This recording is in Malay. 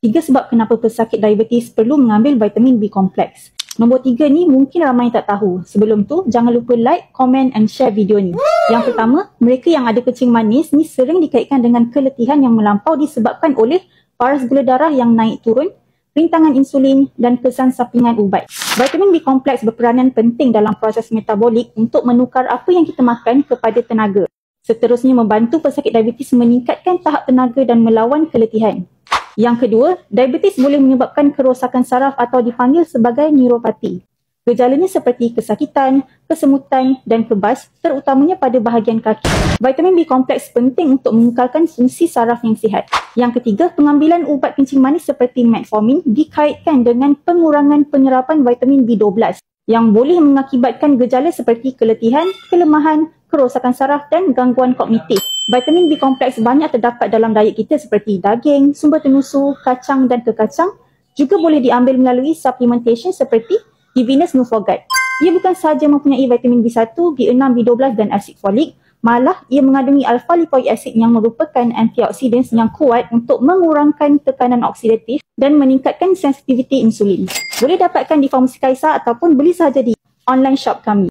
3 sebab kenapa pesakit diabetes perlu mengambil vitamin B kompleks. Nombor 3 ni mungkin ramai tak tahu. Sebelum tu, jangan lupa like, komen and share video ni. Yang pertama, mereka yang ada kencing manis ni sering dikaitkan dengan keletihan yang melampau disebabkan oleh paras gula darah yang naik turun, rintangan insulin dan kesan sampingan ubat. Vitamin B kompleks berperanan penting dalam proses metabolik untuk menukar apa yang kita makan kepada tenaga. Seterusnya membantu pesakit diabetes meningkatkan tahap tenaga dan melawan keletihan. Yang kedua, diabetes boleh menyebabkan kerosakan saraf atau dipanggil sebagai neuropati. Gejalanya seperti kesakitan, kesemutan dan kebas, terutamanya pada bahagian kaki. Vitamin B kompleks penting untuk mengekalkan fungsi saraf yang sihat. Yang ketiga, pengambilan ubat kencing manis seperti metformin dikaitkan dengan pengurangan penyerapan vitamin B12 yang boleh mengakibatkan gejala seperti keletihan, kelemahan, kerosakan saraf dan gangguan kognitif. Vitamin B kompleks banyak terdapat dalam diet kita seperti daging, sumber tenusu, kacang dan kekacang. Juga boleh diambil melalui supplementation seperti Divinus Nufogat. Ia bukan sahaja mempunyai vitamin B1, B6, B12 dan asid folik, malah ia mengandungi alpha lipoic acid yang merupakan antioksidan yang kuat untuk mengurangkan tekanan oksidatif dan meningkatkan sensitiviti insulin. Boleh dapatkan di farmasi Kaisar ataupun beli sahaja di online shop kami.